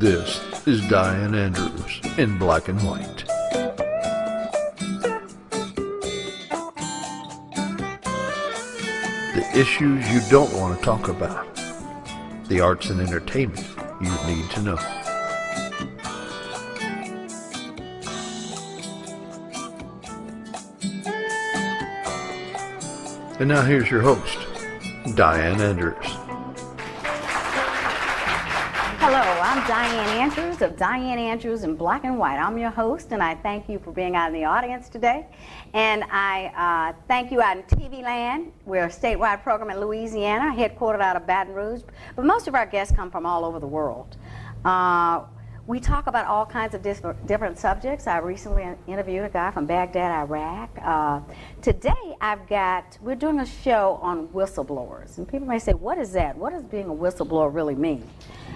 This is Dianne Andrews in Black and White. The issues you don't want to talk about. The arts and entertainment you need to know. And now here's your host, Dianne Andrews. Hello, I'm Dianne Andrews of Dianne Andrews in Black and White. I'm your host, and I thank you for being out in the audience today. And I thank you out in TV land. We're a statewide program in Louisiana, headquartered out of Baton Rouge. But most of our guests come from all over the world. We talk about all kinds of different subjects. I recently interviewed a guy from Baghdad, Iraq. Today we're doing a show on whistleblowers. And people may say, what is that? What does being a whistleblower really mean?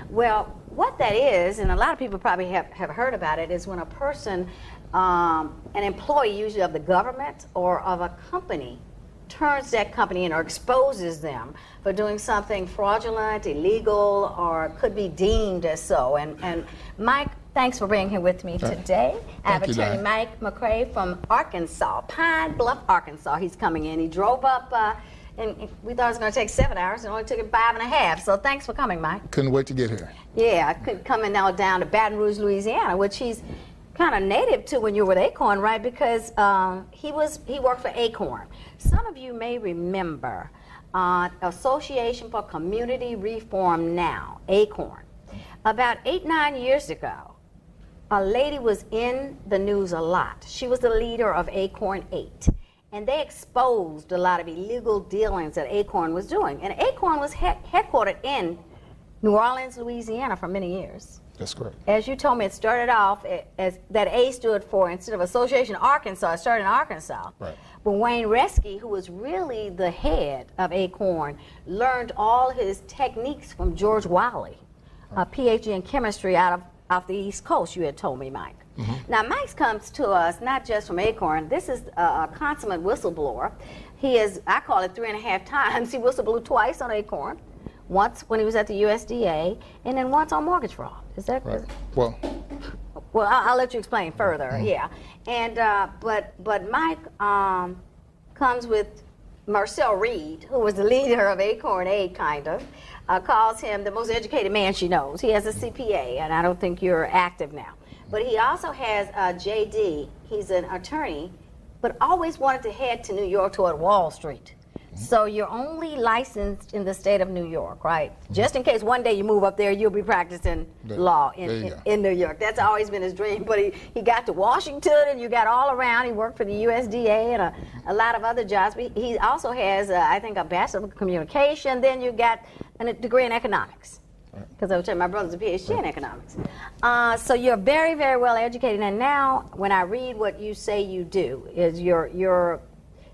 Well, what that is, and a lot of people probably have heard about it, is when a person, an employee usually of the government or of a company, turns that company in or exposes them for doing something fraudulent, illegal, or could be deemed as so. And Mike, thanks for being here with me today. I have Attorney Mike McCrae from Arkansas, Pine Bluff, Arkansas. He's coming in. He drove up, and we thought it was going to take 7 hours. It only took him 5.5. So thanks for coming, Mike. Couldn't wait to get here. Yeah, I could come in now down to Baton Rouge, Louisiana, which he's kind of native to when you were with ACORN, right? Because he worked for ACORN. Some of you may remember Association for Community Reform Now, ACORN. About 8-9 years ago, a lady was in the news a lot. She was the leader of ACORN 8. And they exposed a lot of illegal dealings that ACORN was doing. And ACORN was headquartered in New Orleans, Louisiana for many years. That's correct. As you told me, it started off as that A stood for, instead of Association Arkansas, it started in Arkansas. Right. But Wayne Reski, who was really the head of ACORN, learned all his techniques from George Wiley, a PhD in chemistry out of the East Coast, you had told me, Mike. Mm-hmm. Now, Mike comes to us not just from ACORN. This is a consummate whistleblower. He is, I call it 3.5 times. He whistleblew twice on ACORN. Once when he was at the USDA, and then once on mortgage fraud. Is that right? Well, I'll let you explain further. Mm-hmm. Yeah, and but Mike comes with Marcel Reid, who was the leader of ACORN 8, kind of, calls him the most educated man she knows. He has a CPA, and I don't think you're active now. But he also has JD. He's an attorney, but always wanted to head to New York toward Wall Street. So you're only licensed in the state of New York, right? Just in case one day you move up there, you'll be practicing law in New York. That's always been his dream. But he got to Washington, and you got all around. He worked for the USDA and a lot of other jobs. But he also has, I think, a Bachelor of Communication. Then you got a degree in economics. Because I was telling my brother's a PhD in economics. So you're very, very well educated. And now, when I read what you say you do, is you're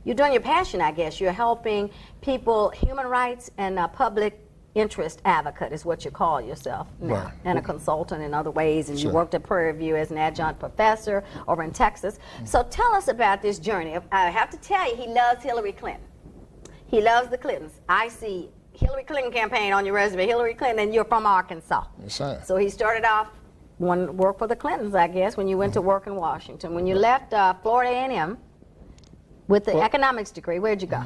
doing your passion, I guess. You're helping people, human rights and public interest advocate is what you call yourself now, right. And a consultant in other ways. And you worked at Prairie View as an adjunct professor over in Texas. So tell us about this journey. I have to tell you, he loves Hillary Clinton. He loves the Clintons. I see Hillary Clinton campaign on your resume, Hillary Clinton, and you're from Arkansas. Yes, sir. So he started off work for the Clintons, I guess, when you went to work in Washington. When you left Florida A&M, with the economics degree, where'd you go?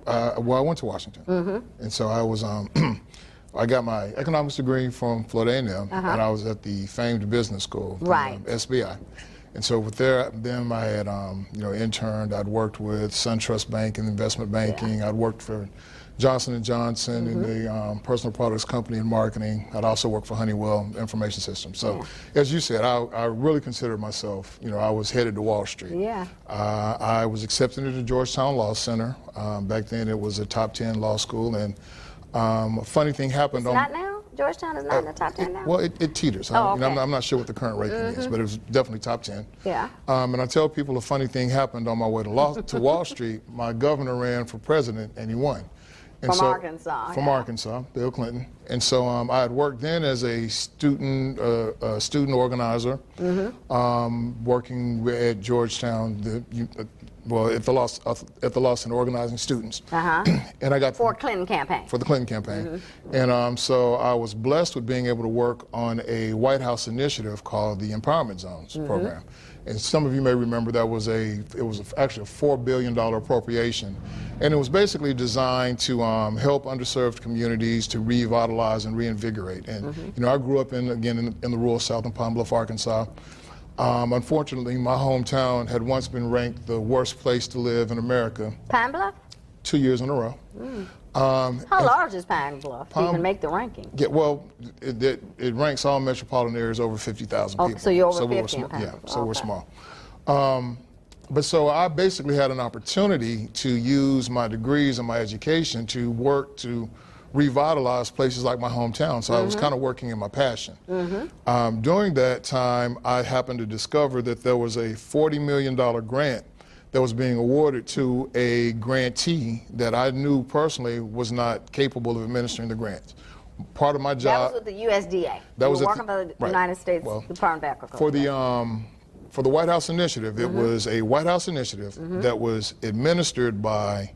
Well, I went to Washington, and so I was. I got my economics degree from Florida A&M, and I was at the famed business school, SBI. And so with them I had interned. I'd worked with SunTrust Bank in investment banking. I'd worked for Johnson & Johnson in the personal products company in marketing. I'd also worked for Honeywell Information Systems. So as you said, I really considered myself, I was headed to Wall Street. Yeah. I was accepted into Georgetown Law Center. Back then it was a top 10 law school, and a funny thing happened. It's not now? Georgetown is not in the top 10 now? Well, it teeters. Okay. I'm not sure what the current ranking is, but it was definitely top 10. Yeah. And I tell people a funny thing happened on my way to Wall Street. My governor ran for president, and he won. From Arkansas. From Arkansas, Bill Clinton. And so I had worked then as a student organizer, working at Georgetown, well, at the Law Center organizing students. And I got For Clinton campaign. For the Clinton campaign. And so I was blessed with being able to work on a White House initiative called the Empowerment Zones program. And some of you may remember that was actually a $4 billion appropriation. And it was basically designed to help underserved communities to revitalize and reinvigorate. And you know, I grew up in the rural South in Pine Bluff, Arkansas. Unfortunately, my hometown had once been ranked the worst place to live in America. Pine Bluff? 2 years in a row. How large is Pine Bluff to even make the ranking? Yeah, well, it ranks all metropolitan areas over 50,000 people. So you're over 50 in Pine Bluff. Yeah, so we're small. But so I basically had an opportunity to use my degrees and my education to work to revitalize places like my hometown. So I was kind of working in my passion. During that time, I happened to discover that there was a $40 million grant that was being awarded to a grantee that I knew personally was not capable of administering the grants. Part of my job— That was with the USDA. That was working for the United States Department of Agriculture. For the White House Initiative, it was a White House initiative that was administered by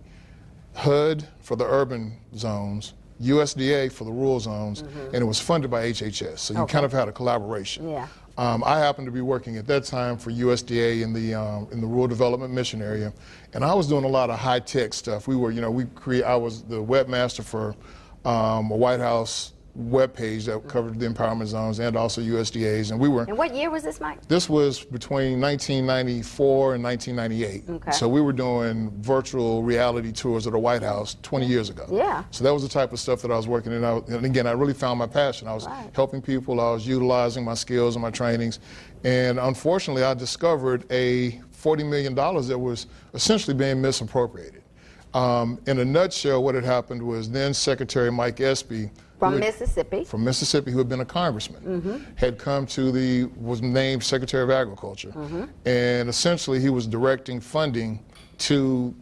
HUD for the urban zones, USDA for the rural zones, and it was funded by HHS. So you kind of had a collaboration. Yeah. I happened to be working at that time for USDA in the Rural Development Mission area, and I was doing a lot of high-tech stuff. We were, I was the webmaster for a White House web page that covered the empowerment zones and also USDA's, and we were— And what year was this, Mike? This was between 1994 and 1998. Okay. So we were doing virtual reality tours of the White House 20 years ago. Yeah. So that was the type of stuff that I was working in. And again, I really found my passion. I was helping people, I was utilizing my skills and my trainings, and unfortunately I discovered a $40 million that was essentially being misappropriated. In a nutshell, what had happened was then Secretary Mike Espy, from Mississippi, who had been a congressman, had come to was named Secretary of Agriculture, and essentially he was directing funding to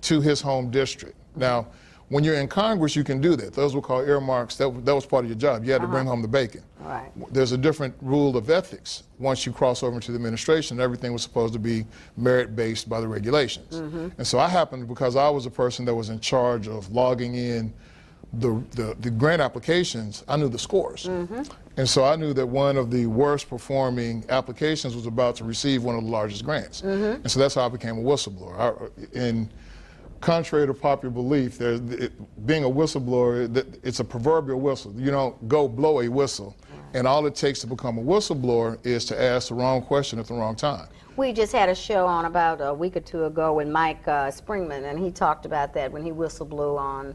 his home district. Now, when you're in Congress, you can do that. Those were called earmarks. That was part of your job. You had to bring home the bacon. Right. There's a different rule of ethics. Once you cross over into the administration, everything was supposed to be merit-based by the regulations. And so I happened, because I was a person that was in charge of logging in the grant applications, I knew the scores. And so I knew that one of the worst performing applications was about to receive one of the largest grants. And so that's how I became a whistleblower. And contrary to popular belief, being a whistleblower, it's a proverbial whistle. You don't go blow a whistle. And all it takes to become a whistleblower is to ask the wrong question at the wrong time. We just had a show on about a week or two ago with Mike Springman, and he talked about that when he whistleblew on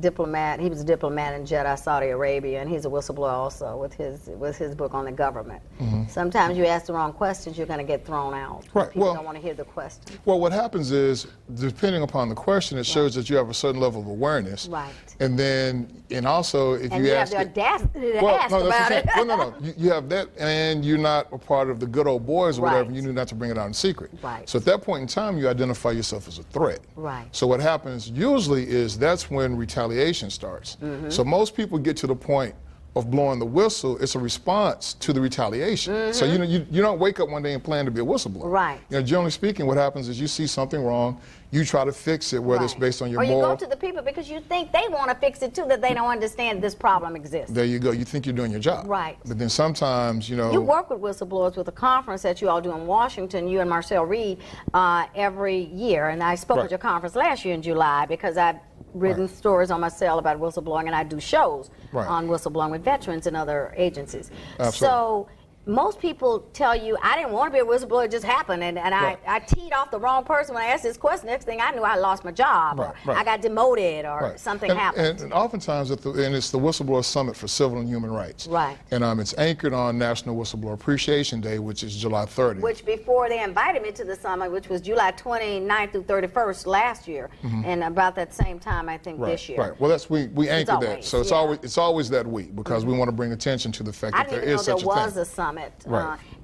diplomat. He was a diplomat in Jeddah, Saudi Arabia, and he's a whistleblower also with his book on the government. Sometimes you ask the wrong questions, you're going to get thrown out. Right. People don't want to hear the question. Well, what happens is, depending upon the question, it shows that you have a certain level of awareness. Right. And also, if you ask— have the audacity to ask about it. No. You have that, and you're not a part of the good old boys or whatever, and you knew not to bring it out in secret. Right. So at that point in time, you identify yourself as a threat. Right. So what happens usually is that's when retaliation starts. So most people get to the point of blowing the whistle. It's a response to the retaliation. So you don't wake up one day and plan to be a whistleblower. Right. Generally speaking, what happens is you see something wrong, you try to fix it, whether it's based on your moral— Or you go to the people because you think they want to fix it too, that they don't understand this problem exists. There you go. You think you're doing your job. Right. But then sometimes, You work with whistleblowers with a conference that you all do in Washington, you and Marcel Reid, every year. And I spoke at your conference last year in July because I've written stories on Marcel about whistleblowing, and I do shows on whistleblowing with veterans and other agencies. Absolutely. So most people tell you, I didn't want to be a whistleblower, it just happened. And I teed off the wrong person when I asked this question. Next thing I knew, I lost my job, or I got demoted, or something happened. And oftentimes, it's the Whistleblower Summit for Civil and Human Rights. Right. And it's anchored on National Whistleblower Appreciation Day, which is July 30th. Which before they invited me to the summit, which was July 29th through 31st last year, and about that same time, I think, this year. Right. Well, we anchored that. So it's always that week, because we want to bring attention to the fact that there is such a thing. I didn't even know there was a summit.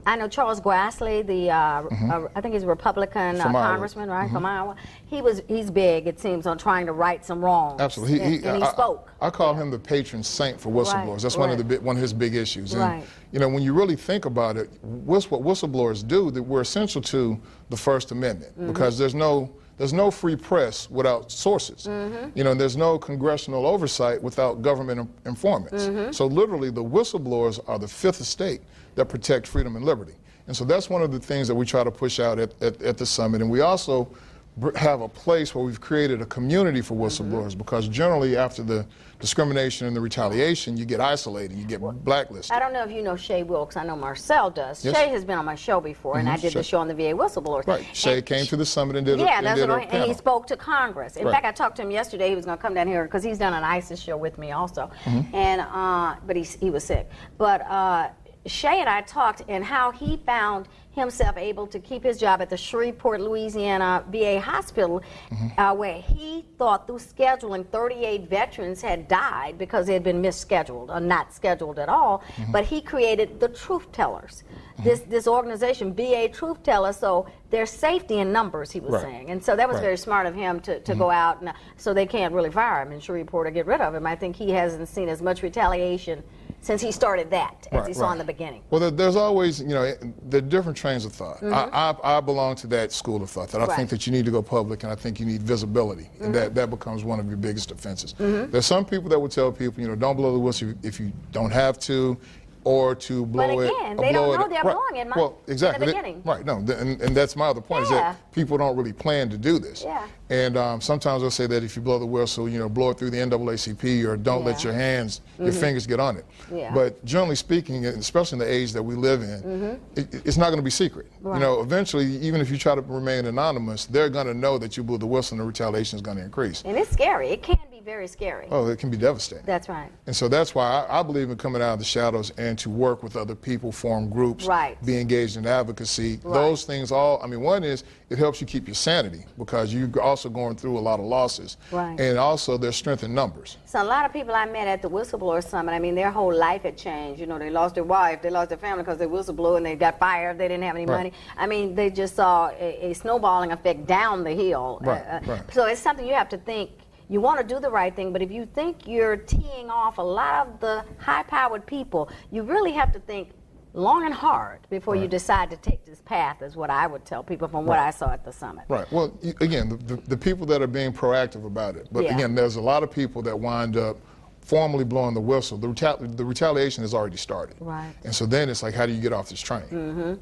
I know Charles Grassley, I think he's a Republican congressman, right, from Iowa. He's big, it seems, on trying to right some wrongs. Absolutely. And he spoke. I call him the patron saint for whistleblowers. That's one of his big issues. And, you know, when you really think about it, what whistleblowers do, that we're essential to the First Amendment, because there's no free press without sources. You know, there's no congressional oversight without government informants. So literally, the whistleblowers are the fifth estate that protect freedom and liberty. And so that's one of the things that we try to push out at the summit. And we also have a place where we've created a community for whistleblowers, because generally after the discrimination and the retaliation, you get isolated, you get blacklisted. I don't know if you know Shay Wilkes. I know Marcel does. Yes. Shay has been on my show before, and I did the show on the VA whistleblowers. Right. Shay came to the summit and did a and he spoke to Congress. In fact, I talked to him yesterday. He was going to come down here because he's done an ISIS show with me also, and but he was sick. But Shay and I talked and how he found himself able to keep his job at the Shreveport, Louisiana VA hospital, where he thought through scheduling 38 veterans had died because they had been misscheduled or not scheduled at all. But he created the Truthtellers, this organization, VA Truthtellers, so there's safety in numbers, he was saying. And so that was very smart of him to go out, and so they can't really fire him in Shreveport or get rid of him. I think he hasn't seen as much retaliation since he started that, as he saw in the beginning. Well, there's always, you know, the different trains of thought. I belong to that school of thought, that I think that you need to go public, and I think you need visibility, and that becomes one of your biggest offenses. There's some people that would tell people, you know, don't blow the whistle if you don't have to, or to blow it. But again, they don't know they're blowing it in the beginning. No, and that's my other point, is that people don't really plan to do this. And sometimes they'll say that if you blow the whistle, you know, blow it through the NAACP, or don't let your fingers get on it. But generally speaking, especially in the age that we live in, it's not going to be secret. You know, eventually, even if you try to remain anonymous, they're going to know that you blew the whistle, and the retaliation is going to increase. And it's scary. It can be very scary. Oh, it can be devastating. That's right. And so that's why I believe in coming out of the shadows and to work with other people, form groups, be engaged in advocacy. Those things all, I mean, one is it helps you keep your sanity, because you're also going through a lot of losses. And also there's strength in numbers. So a lot of people I met at the Whistleblower Summit, I mean, their whole life had changed. You know, they lost their wife, they lost their family because they whistleblew, and they got fired, they didn't have any money. I mean, they just saw a snowballing effect down the hill. So it's something you have to think. You want to do the right thing, but if you think you're teeing off a lot of the high-powered people, you really have to think long and hard before you decide to take this path, is what I would tell people from what I saw at the summit. Well, again, the people that are being proactive about it, but again, there's a lot of people that wind up formally blowing the whistle. The retaliation has already started. And so then it's like, how do you get off this train?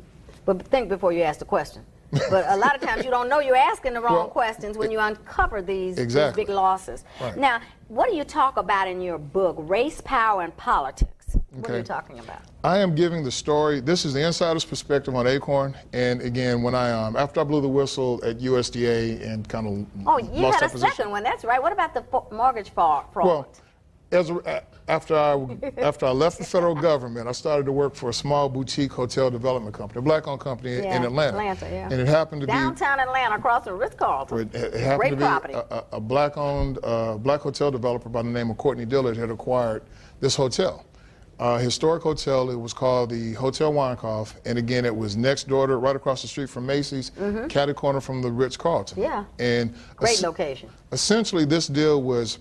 But think before you ask the question. But a lot of times you don't know you're asking the wrong questions when you uncover these big losses. Now, what do you talk about in your book, Race, Power, and Politics? What are you talking about? I am giving the story. This is the insider's perspective on ACORN. And again, when I after I blew the whistle at USDA and kind of you lost had a second one. That's right. What about the mortgage fraud? Well, after I left the federal government, I started to work for a small boutique hotel development company, a black-owned company in Atlanta. And it happened to be downtown Atlanta, across from Ritz-Carlton. It happened to be a black-owned black hotel developer by the name of Courtney Dillard had acquired this hotel. Historic hotel. It was called the Hotel Weinkauf, and again, it was next door to, right across the street from Macy's, catty corner from the Ritz-Carlton. And great location. Essentially, this deal was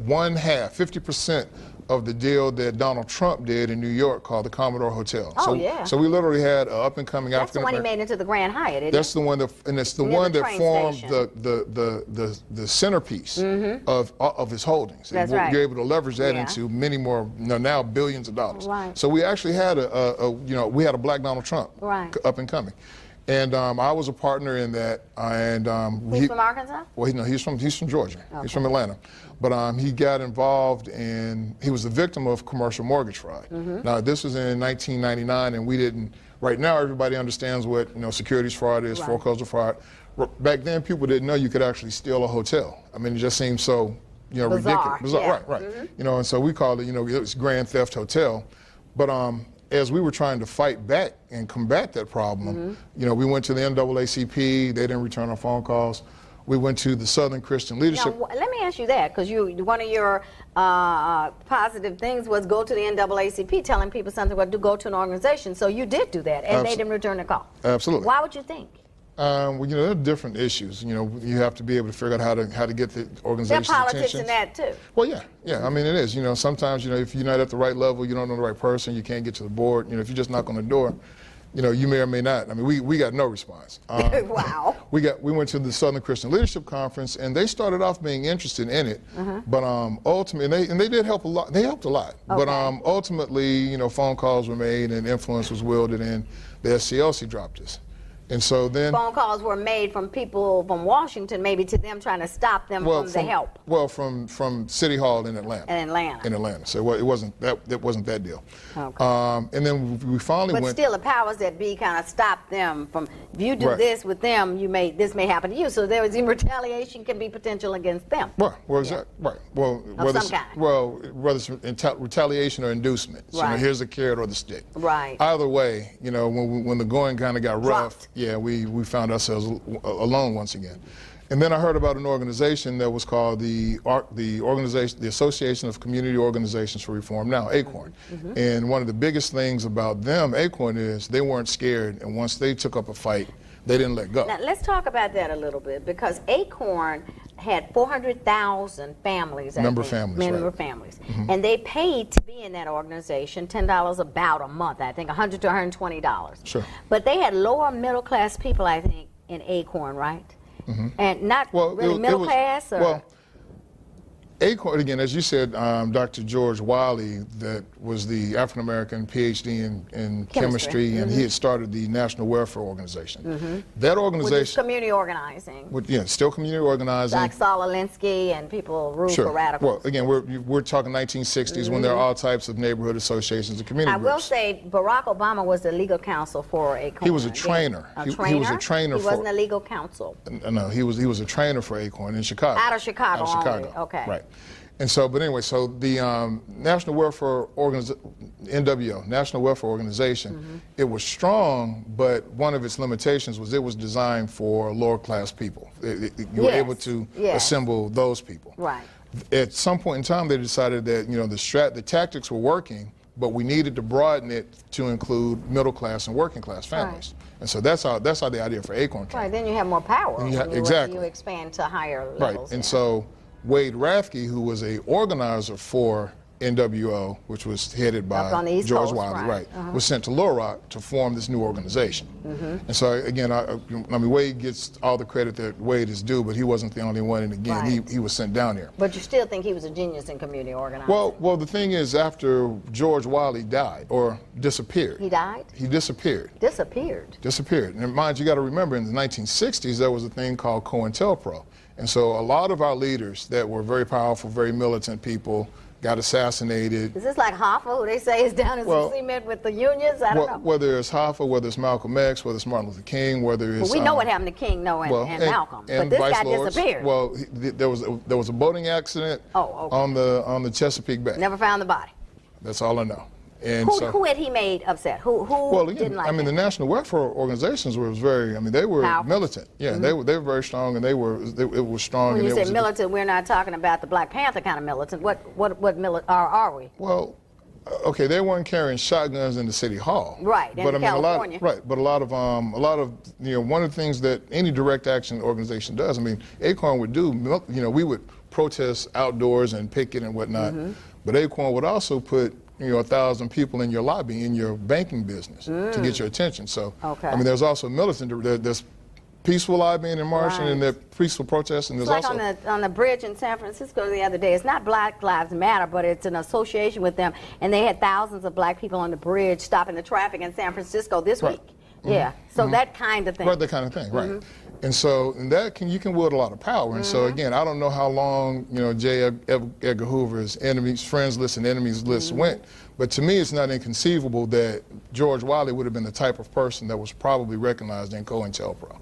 50% of the deal that Donald Trump did in New York, called the Commodore Hotel. So we literally had an up-and-coming African. That's the one he made into the Grand Hyatt, isn't it? That's the one that, and it's the one that formed the centerpiece of his holdings. That's You're able to leverage that into many more, now billions of dollars. So we actually had we had a black Donald Trump up and coming. And I was a partner in that. He's from Arkansas? Well, he's from Georgia. He's from Atlanta. But he got involved in, he was the victim of commercial mortgage fraud. Now, this was in 1999, and we didn't, right now everybody understands what securities fraud is, foreclosure fraud. Back then, people didn't know you could actually steal a hotel. I mean, it just seemed so, ridiculous. Bizarre, right. And so we called it, it was Grand Theft Hotel. But as we were trying to fight back and combat that problem, we went to the NAACP. They didn't return our phone calls. We went to the Southern Christian Leadership. Now, let me ask you that, because one of your positive things was go to the NAACP, telling people something about to go to an organization. So you did do that, and they didn't return the call. Absolutely. Why would you think? Well, you know, there are different issues. You know, you have to be able to figure out how to get the organization's There are politics attention. in that too. Well, yeah. I mean, it is. You know, sometimes, you know, if you're not at the right level, you don't know the right person, you can't get to the board. You know, if you just knock on the door, you know, you may or may not. I mean, we got no response. Wow. We went to the Southern Christian Leadership Conference, and they started off being interested in it, but ultimately, and they did help a lot. They helped a lot, but ultimately, you know, phone calls were made and influence was wielded, and the SCLC dropped us. And so then phone calls were made from people from Washington, maybe to them trying to stop them from the help. Well, from City Hall in Atlanta. In Atlanta. So it wasn't that deal. Okay. And then we finally went. But still, the powers that be kind of stopped them from. If you do this with them, this may happen to you. So there was retaliation can be potential against them. Right. Right. Well, whether it's retaliation or inducement. So, you know, here's the carrot or the stick. Right. Either way, you know, when the going kind of got rough. Dropped. Yeah, we found ourselves alone once again. And then I heard about an organization that was called the Association of Community Organizations for Reform Now, ACORN. And one of the biggest things about them, ACORN, is they weren't scared, and once they took up a fight, they didn't let go. Now, let's talk about that a little bit, because ACORN had 400,000 families. Member families. And they paid to be in that organization $10 about a month, I think, $100 to $120. Sure. But they had lower middle class people, I think, in ACORN, right? And not really middle class? Or? Well, ACORN, again, as you said, Dr. George Wiley, that was the African-American PhD in chemistry, and he had started the National Welfare Organization. That organization... Which is community organizing. Still community organizing. Like Saul Alinsky and people ruled for radicals. Well, again, we're talking 1960s when there are all types of neighborhood associations and community groups. I will say Barack Obama was the legal counsel for ACORN. He was a trainer. A trainer? He was a trainer. He wasn't a legal counsel. No, he was a trainer for ACORN in Chicago. Out of Chicago. Only. Okay. Right. And so, but anyway, so the National Welfare NWO, National Welfare Organization, it was strong, but one of its limitations was it was designed for lower class people. You were able to assemble those people. Right. At some point in time, they decided that, you know, the tactics were working, but we needed to broaden it to include middle class and working class families. Right. And so that's how the idea for ACORN came. Right. Then you have more power. Exactly. You expand to higher levels. Right. And so Wade Rathke, who was a organizer for NWO, which was headed by George Wiley, was sent to Little Rock to form this new organization. And so again, I mean, Wade gets all the credit that Wade is due, but he wasn't the only one, and again, he was sent down here. But you still think he was a genius in community organizing? Well, the thing is, after George Wiley died, or disappeared. He died? He disappeared. Disappeared. And mind you, got to remember, in the 1960s, there was a thing called COINTELPRO. And so a lot of our leaders that were very powerful, very militant people got assassinated. Is this like Hoffa, who they say is down in some cement with the unions? I don't know. Whether it's Hoffa, whether it's Malcolm X, whether it's Martin Luther King, whether it's... Well, we know what happened to King, and Malcolm. And but this Vice guy Lords. disappeared. Well, there was a boating accident on the Chesapeake Bay. Never found the body. That's all I know. And who had he made upset? Who didn't like him? I mean, the National Welfare Organizations was very, I mean, they were powerful. Militant. Yeah, they were very strong, and it was strong. When you say militant, we're not talking about the Black Panther kind of militant. What militant are we? Well, okay, they weren't carrying shotguns into City Hall. Right, but in California. But a lot of you know, one of the things that any direct action organization does, I mean, ACORN would do, you know, we would protest outdoors and picket and whatnot, but ACORN would also put 1,000 people in your lobby, in your banking business, to get your attention. So, I mean, there's also militant, there's peaceful lobbying and marching, and there's peaceful protesting. There's like also on the bridge in San Francisco the other day. It's not Black Lives Matter, but it's an association with them, and they had thousands of black people on the bridge stopping the traffic in San Francisco this week. Yeah, so that kind of thing. Right, that kind of thing, right. And so you can wield a lot of power. And so again, I don't know how long, you know, J. Edgar Hoover's friends list and enemies list went, but to me it's not inconceivable that George Wiley would have been the type of person that was probably recognized in COINTELPRO.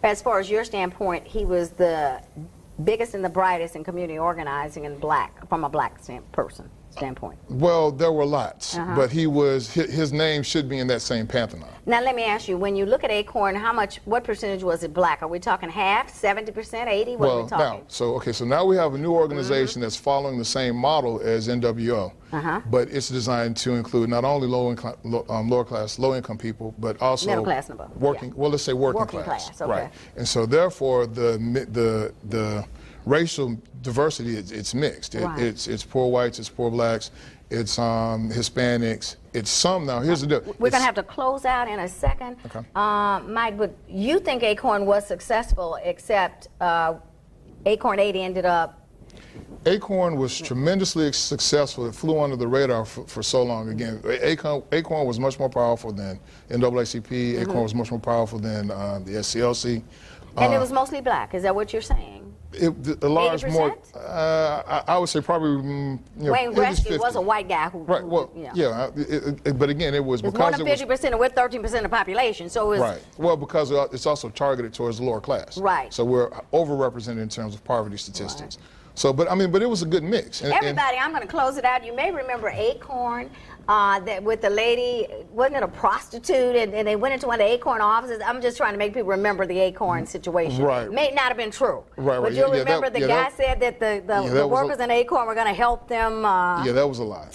As far as your standpoint, he was the biggest and the brightest in community organizing and from a black person. standpoint? Well, there were lots, but his name should be in that same pantheon. Now let me ask you, when you look at ACORN, what percentage was it black? Are we talking half, 70%, 80%? What are we talking? So now we have a new organization that's following the same model as NWO, but it's designed to include not only lower class, low income people, but also middle class, working. Well, let's say working class. Okay. Right. And so therefore, the racial diversity, it's mixed. It's poor whites, it's poor blacks, it's Hispanics, it's some. Now here's the deal. We're going to have to close out in a second. Okay. Mike, but you think ACORN was successful, except ACORN 80 ended up... ACORN was tremendously successful. It flew under the radar for so long. Again, ACORN was much more powerful than NAACP. ACORN was much more powerful than the SCLC. And it was mostly black. Is that what you're saying? A large 80%? more. I would say probably. Wayne Grassley was a white guy who. Right. Well, but again, it was it's because more than 50%, and we're 13% of the population. So it was, right. Well, because it's also targeted towards the lower class. Right. So we're overrepresented in terms of poverty statistics. Right. So, but it was a good mix. Everybody, I'm going to close it out. You may remember ACORN. That with the lady, wasn't it a prostitute, and they went into one of the ACORN offices. I'm just trying to make people remember the ACORN situation. Right. May not have been true. Right. But you'll remember the guy said that the workers in ACORN were going to help them. Yeah, that was a lie.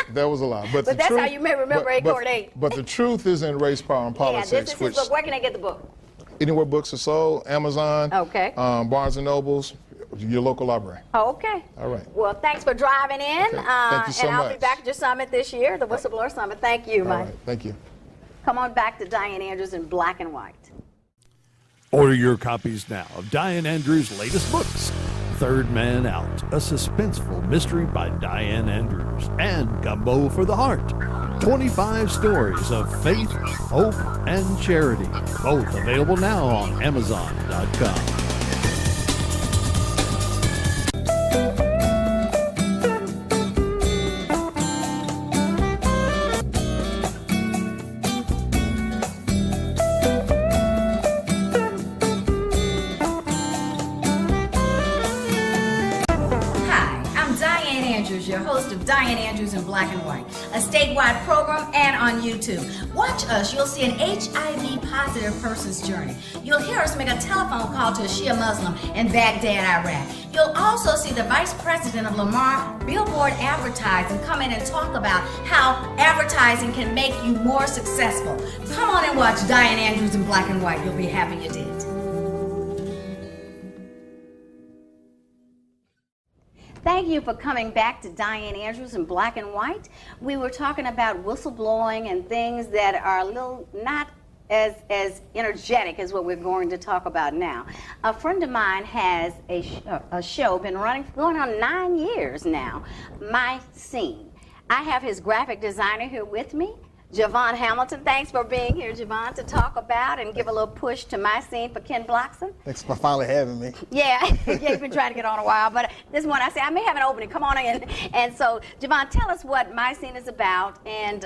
That was a lie. But that's how you may remember ACORN 8. But the truth is in Race, Power, and Politics. Yeah, this is his book. Where can I get the book? Anywhere books are sold, Amazon, Barnes & Nobles, your local library. Okay. All right. Well, thanks for driving in. Okay. Thank you so and I'll much. be back at your summit this year, the Whistleblower Summit. Thank you, Mike. All right. Thank you. Come on back to Dianne Andrews in black and white. Order your copies now of Dianne Andrews' latest books, Third Man Out, a suspenseful mystery by Dianne Andrews, and Gumbo for the Heart, 25 stories of faith, hope, and charity, both available now on Amazon.com. Your host of Dianne Andrews in Black and White, a statewide program and on YouTube. Watch us, you'll see an HIV positive person's journey. You'll hear us make a telephone call to a Shia Muslim in Baghdad, Iraq. You'll also see the Vice President of Lamar Billboard Advertising come in and talk about how advertising can make you more successful. Come on and watch Dianne Andrews in Black and White. You'll be happy you did. Thank you for coming back to Dianne Andrews in Black and White. We were talking about whistleblowing and things that are a little not as energetic as what we're going to talk about now. A friend of mine has a show been going on 9 years now, My Scene. I have his graphic designer here with me, Javon Hamilton. Thanks for being here, Javon, to talk about and give a little push to My Scene for Ken Bloxam. Thanks for finally having me. Yeah, you've been trying to get on a while, but this one I said I may have an opening. Come on in. And so, Javon, tell us what My Scene is about and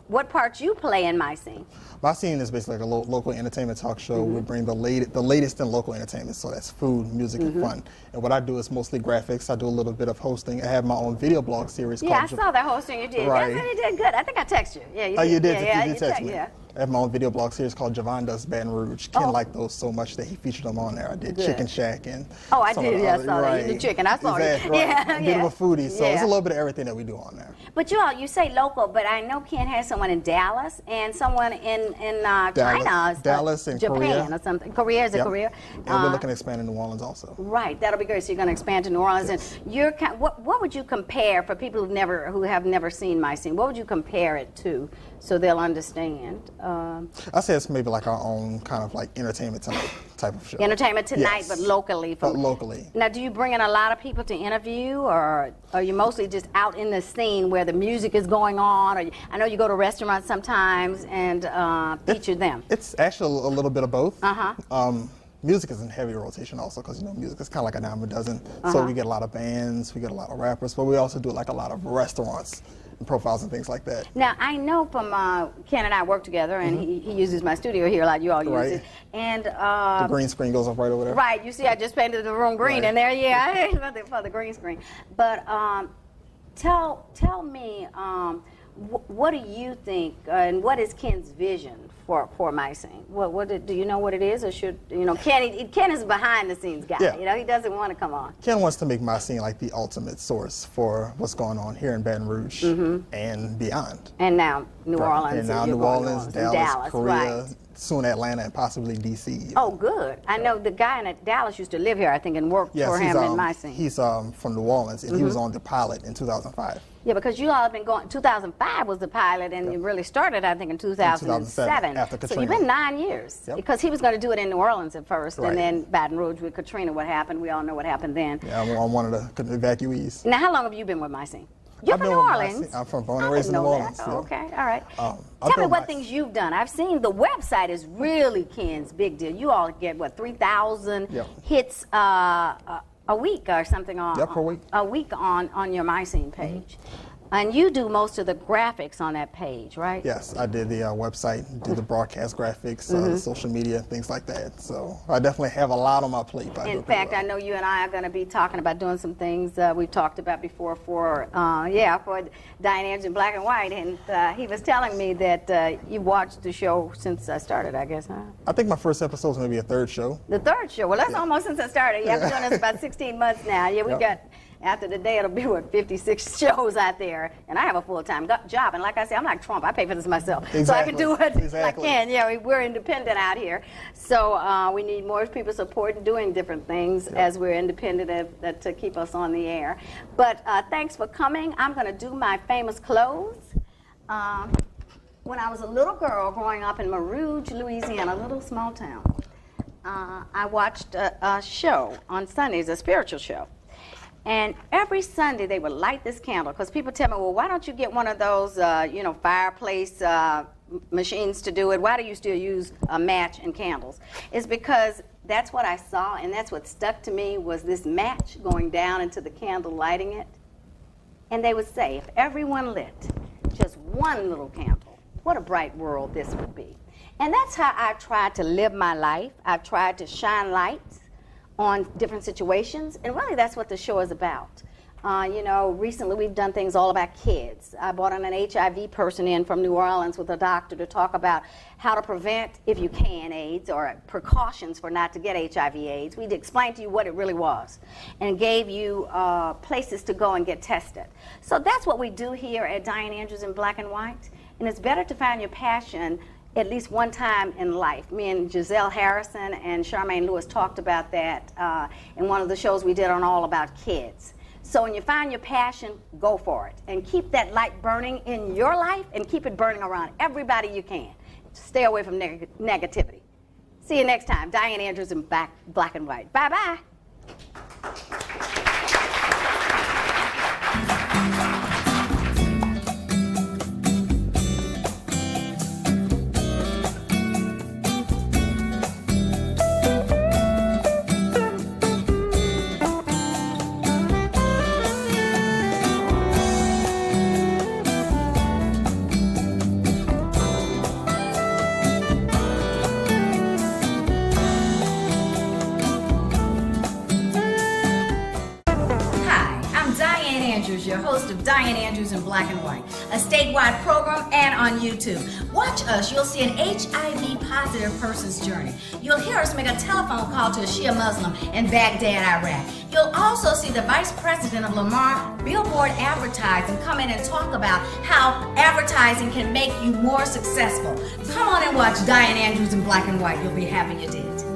what part you play in My Scene. My Scene is basically like a local entertainment talk show. We bring the latest in local entertainment, so that's food, music, and fun. And what I do is mostly graphics. I do a little bit of hosting. I have my own video blog series called... Yeah, I saw that hosting you did. Right. Yes, you did good. I think I texted you. Yeah, you did. Oh, you did? Yeah, you did text me. Yeah. I have my own video blog series called Javon Does Baton Rouge. Ken liked those so much that he featured them on there. I did Chicken Shack and... Oh, I did. Yeah, I saw that. You did chicken. I saw it. Right. Yeah, a bit of a foodie, so it's a little bit of everything that we do on there. But you say local, but I know Ken has someone in Dallas and someone in China. Dallas and Japan Korea. Or something. Korea, is it Korea? And we're looking to expand in New Orleans also. Right, that'll be great. So you're going to expand to New Orleans. Yes. And what would you compare for people who have never seen My Scene? What would you compare it to so they'll understand? I say it's maybe like our own kind of like entertainment tonight type of show. Entertainment Tonight, yes. but locally. Locally. Now, do you bring in a lot of people to interview, or are you mostly just out in the scene where the music is going on? Or I know you go to restaurants sometimes and feature them. It's actually a little bit of both. Music is in heavy rotation also because, music is kind of like a dime a dozen. So we get a lot of bands, we get a lot of rappers, but we also do like a lot of restaurants and profiles and things like that. Now, I know from Ken and I work together, and he uses my studio here like you all use it. And the green screen goes up right over there. Right. You see, I just painted the room green in there. Yeah, for the green screen. But tell me, what do you think, and what is Ken's vision for my scene? Do you know what it is, or should Ken is behind the scenes guy. Yeah. He doesn't want to come on. Ken wants to make my scene like the ultimate source for what's going on here in Baton Rouge and beyond. And now New Orleans. And now you're New going to Orleans, Dallas, Korea, right. soon Atlanta, and possibly DC. Oh, good. I know the guy in Dallas used to live here, I think, and work for him in my scene. He's from New Orleans, and he was on the pilot in 2005. Yeah, because you all have been going. 2005 was the pilot, and you really started, I think, in 2007. After Katrina. So you've been 9 years. Yep. Because he was going to do it in New Orleans at first, Right. and then Baton Rouge with Katrina. What happened? We all know what happened then. Yeah, I'm one of the evacuees. Now, how long have you been with my scene? You're I've from been New with my Orleans. scene. I'm from born and I raised in didn't New know Orleans. that. Yeah. Oh, okay, all right. I've Tell me been what my- things you've done. I've seen the website is really Ken's big deal. You all get, 3,000 Yep. hits a week or something on Yep, per week. a week on your My Scene page. And you do most of the graphics on that page, right? Yes, I did the website, did the broadcast graphics, the social media, things like that. So I definitely have a lot on my plate. but I do In it pretty fact, well. I know you and I are going to be talking about doing some things we've talked about before for Dianne Andrews in Black and White. And he was telling me that you watched the show since I started, I guess, huh? I think my first episode is maybe a third show. The third show. Well, that's almost since I started. Yeah, I've been doing this about 16 months now. Yeah, we Yep. got, after the day, it'll be, 56 shows out there. And I have a full-time job. And like I said, I'm like Trump. I pay for this myself. So I can do it Exactly. I can. Yeah, we're independent out here. So we need more people supporting doing different things as we're independent to keep us on the air. But thanks for coming. I'm going to do my famous close. When I was a little girl growing up in Rouge, Louisiana, a little small town, I watched a show on Sundays, a spiritual show. And every Sunday they would light this candle, because people tell me, well, why don't you get one of those, fireplace machines to do it? Why do you still use a match and candles? It's because that's what I saw, and that's what stuck to me, was this match going down into the candle, lighting it. And they would say, if everyone lit just one little candle, what a bright world this would be. And that's how I tried to live my life. I've tried to shine lights on different situations, and really that's what the show is about. Recently we've done things all about kids. I brought an HIV person in from New Orleans with a doctor to talk about how to prevent, if you can, AIDS, or precautions for not to get HIV/AIDS. We explained to you what it really was and gave you places to go and get tested. So that's what we do here at Dianne Andrews in Black and White, and it's better to find your passion at least one time in life. Me and Giselle Harrison and Charmaine Lewis talked about that in one of the shows we did on All About Kids. So when you find your passion, go for it. And keep that light burning in your life, and keep it burning around everybody you can. Stay away from negativity. See you next time. Dianne Andrews in Black and White. Bye-bye. Your host of Dianne Andrews in Black and White, a statewide program and on YouTube. Watch us. You'll see an HIV positive person's journey. You'll hear us make a telephone call to a Shia Muslim in Baghdad, Iraq. You'll also see the vice president of Lamar Billboard Advertising come in and talk about how advertising can make you more successful. Come on and watch Dianne Andrews in Black and White. You'll be happy you did.